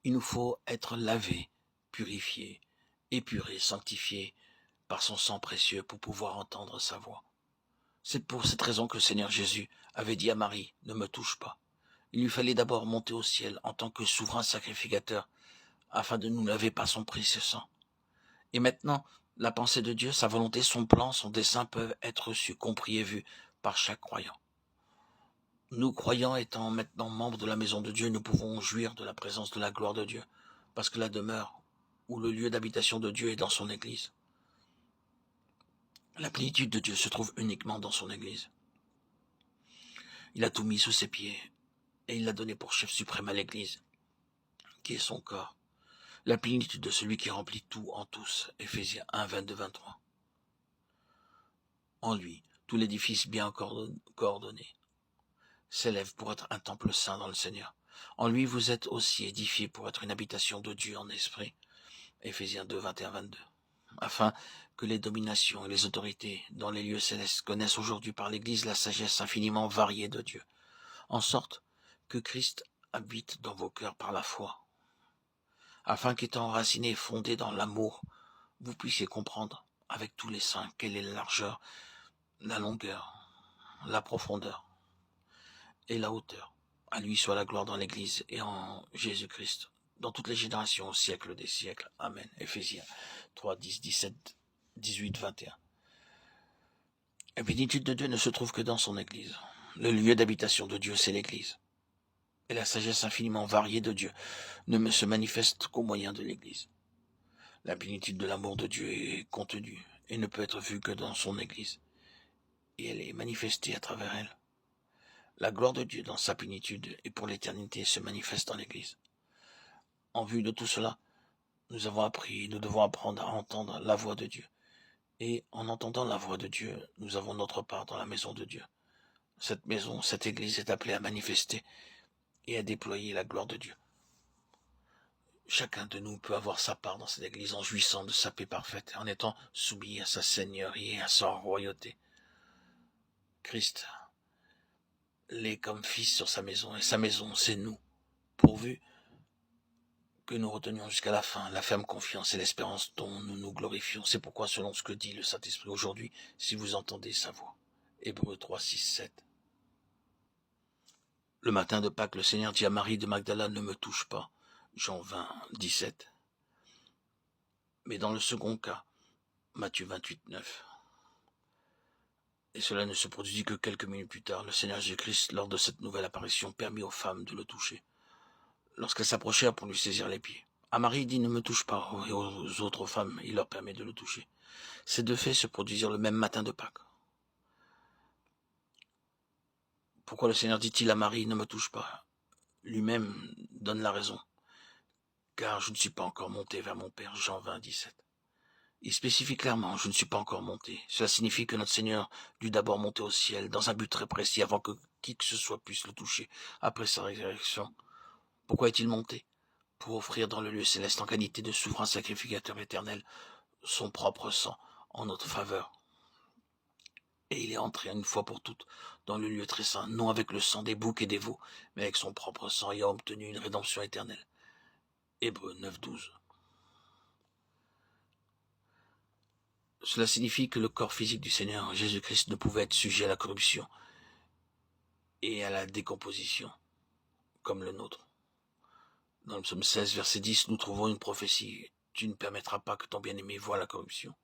Il nous faut être lavés, purifiés, épurés, sanctifiés par son sang précieux pour pouvoir entendre sa voix. C'est pour cette raison que le Seigneur Jésus avait dit à Marie, ne me touche pas. Il lui fallait d'abord monter au ciel en tant que souverain sacrificateur afin de nous laver par son précieux sang. Et maintenant, la pensée de Dieu, sa volonté, son plan, son dessein peuvent être reçus, compris et vus par chaque croyant. Nous, croyants, étant maintenant membres de la maison de Dieu, nous pouvons jouir de la présence de la gloire de Dieu, parce que la demeure ou le lieu d'habitation de Dieu est dans son Église. La plénitude de Dieu se trouve uniquement dans son Église. Il a tout mis sous ses pieds, et il l'a donné pour chef suprême à l'Église, qui est son corps. La plénitude de celui qui remplit tout en tous. Éphésiens 1, 22, 23. En lui, tout l'édifice bien coordonné s'élève pour être un temple saint dans le Seigneur. En lui, vous êtes aussi édifiés pour être une habitation de Dieu en esprit. Éphésiens 2, 21, 22. Afin que les dominations et les autorités dans les lieux célestes connaissent aujourd'hui par l'Église la sagesse infiniment variée de Dieu, en sorte que Christ habite dans vos cœurs par la foi, afin qu'étant enraciné et fondé dans l'amour, vous puissiez comprendre avec tous les saints quelle est la largeur, la longueur, la profondeur et la hauteur. À lui soit la gloire dans l'Église et en Jésus-Christ, dans toutes les générations, au siècle des siècles. Amen. Éphésiens 3, 10, 17, 18, 21. La plénitude de Dieu ne se trouve que dans son Église. Le lieu d'habitation de Dieu, c'est l'Église. Et la sagesse infiniment variée de Dieu ne se manifeste qu'au moyen de l'Église. La plénitude de l'amour de Dieu est contenue et ne peut être vue que dans son Église. Et elle est manifestée à travers elle. La gloire de Dieu dans sa plénitude et pour l'éternité se manifeste dans l'Église. En vue de tout cela, nous avons appris et nous devons apprendre à entendre la voix de Dieu. Et en entendant la voix de Dieu, nous avons notre part dans la maison de Dieu. Cette maison, cette Église est appelée à manifester et à déployer la gloire de Dieu. Chacun de nous peut avoir sa part dans cette Église en jouissant de sa paix parfaite, en étant soumis à sa seigneurie et à sa royauté. Christ l'est comme fils sur sa maison, et sa maison, c'est nous, pourvu que nous retenions jusqu'à la fin la ferme confiance et l'espérance dont nous nous glorifions. C'est pourquoi, selon ce que dit le Saint-Esprit aujourd'hui, si vous entendez sa voix. Hébreux 3, 6, 7. Le matin de Pâques, le Seigneur dit à Marie de Magdala, ne me touche pas. Jean 20, 17. Mais dans le second cas, Matthieu 28, 9. Et cela ne se produisit que quelques minutes plus tard. Le Seigneur Jésus-Christ, lors de cette nouvelle apparition, permit aux femmes de le toucher, lorsqu'elles s'approchèrent pour lui saisir les pieds. À Marie, il dit, ne me touche pas, et aux autres femmes, il leur permet de le toucher. Ces deux faits se produisirent le même matin de Pâques. Pourquoi le Seigneur dit-il à Marie, ne me touche pas? Lui-même donne la raison. Car je ne suis pas encore monté vers mon Père, Jean 20, 17. Il spécifie clairement, je ne suis pas encore monté. Cela signifie que notre Seigneur dut d'abord monter au ciel, dans un but très précis, avant que qui que ce soit puisse le toucher, après sa résurrection. Pourquoi est-il monté? Pour offrir dans le lieu céleste, en qualité de souverain sacrificateur éternel, son propre sang en notre faveur. Et il est entré une fois pour toutes dans le lieu très saint, non avec le sang des boucs et des veaux, mais avec son propre sang, et a obtenu une rédemption éternelle. Hébreux 9, 12. Cela signifie que le corps physique du Seigneur Jésus-Christ ne pouvait être sujet à la corruption et à la décomposition, comme le nôtre. Dans le psaume 16, verset 10, nous trouvons une prophétie. Tu ne permettras pas que ton bien-aimé voie la corruption.